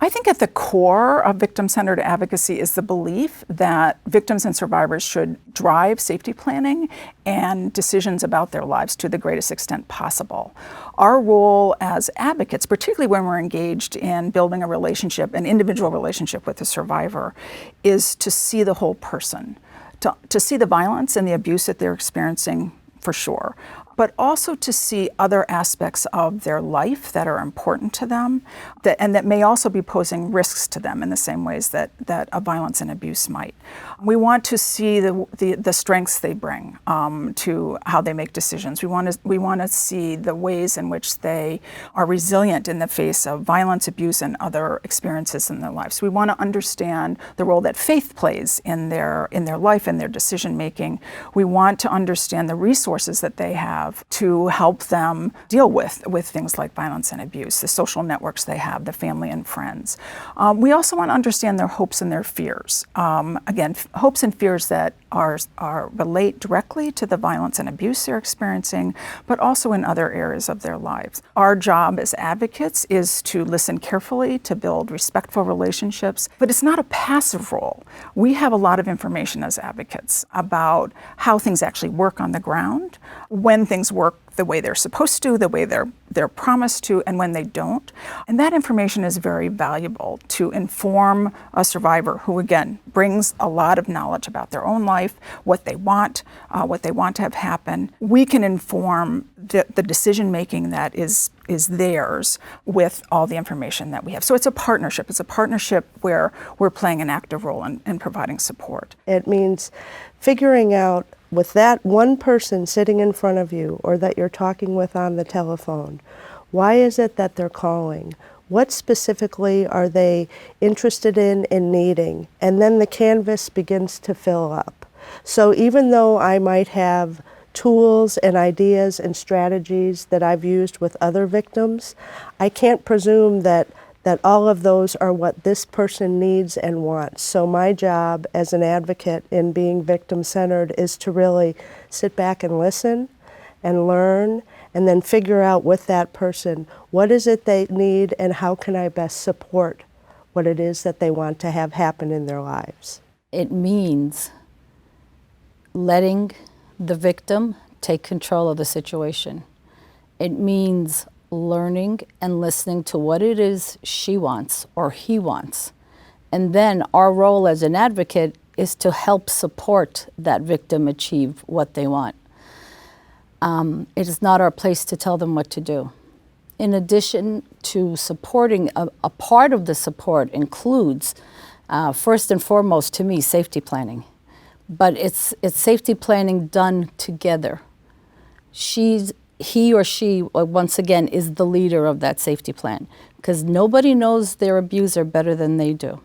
I think at the core of victim-centered advocacy is the belief that victims and survivors should drive safety planning and decisions about their lives to the greatest extent possible. Our role as advocates, particularly when we're engaged in building a relationship, an individual relationship with a survivor, is to see the whole person, to see the violence and the abuse that they're experiencing, for sure, but also to see other aspects of their life that are important to them and that may also be posing risks to them in the same ways that a violence and abuse might. We want to see the strengths they bring to how they make decisions. We want to see the ways in which they are resilient in the face of violence, abuse, and other experiences in their lives. We want to understand the role that faith plays in their life and their decision making. We want to understand the resources that they have to help them deal with things like violence and abuse, the social networks they have, the family and friends. We also want to understand their hopes and their fears. Again, hopes and fears that relate directly to the violence and abuse they're experiencing, but also in other areas of their lives. Our job as advocates is to listen carefully, to build respectful relationships, but it's not a passive role. We have a lot of information as advocates about how things actually work on the ground, when things work the way they're supposed to, the way they're promised to, and when they don't. And that information is very valuable to inform a survivor who, again, brings a lot of knowledge about their own life, what they want to have happen. We can inform the decision making that is theirs with all the information that we have. So it's a partnership. It's a partnership where we're playing an active role in providing support. It means figuring out with that one person sitting in front of you or that you're talking with on the telephone, why is it that they're calling? What specifically are they interested in and needing? And then the canvas begins to fill up. So even though I might have tools and ideas and strategies that I've used with other victims, I can't presume that all of those are what this person needs and wants. So my job as an advocate in being victim-centered is to really sit back and listen and learn and then figure out with that person what is it they need and how can I best support what it is that they want to have happen in their lives. It means letting the victim take control of the situation. It means learning and listening to what it is she wants or he wants. And then our role as an advocate is to help support that victim achieve what they want. It is not our place to tell them what to do. In addition to supporting, a part of the support includes, first and foremost to me, safety planning. But it's safety planning done together. He or she, once again, is the leader of that safety plan because nobody knows their abuser better than they do.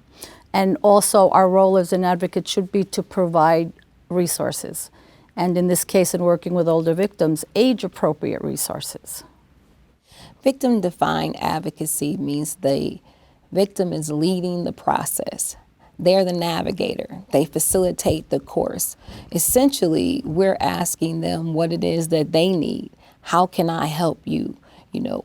And also our role as an advocate should be to provide resources. And in this case, in working with older victims, age-appropriate resources. Victim-defined advocacy means the victim is leading the process. They're the navigator. They facilitate the course. Essentially, we're asking them what it is that they need. How can I help you?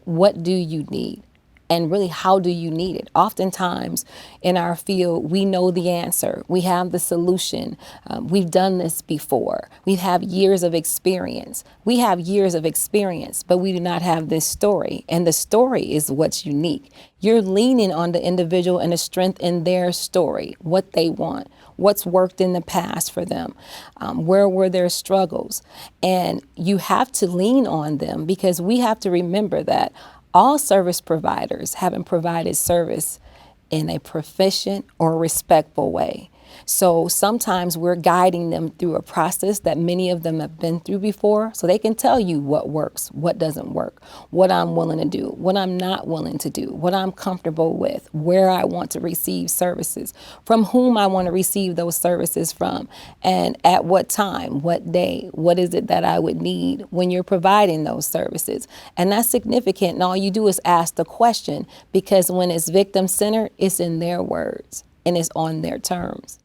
What do you need? And really, how do you need it? Oftentimes in our field, we know the answer. We have the solution. We've done this before. We have years of experience. We have years of experience, but we do not have this story. And the story is what's unique. You're leaning on the individual and the strength in their story, what they want, what's worked in the past for them, where were their struggles. And you have to lean on them because we have to remember that all service providers haven't provided service in a proficient or respectful way. So sometimes we're guiding them through a process that many of them have been through before, so they can tell you what works, what doesn't work, what I'm willing to do, what I'm not willing to do, what I'm comfortable with, where I want to receive services, from whom I want to receive those services from, and at what time, what day, what is it that I would need when you're providing those services. And that's significant, and all you do is ask the question, because when it's victim-centered, it's in their words and it's on their terms.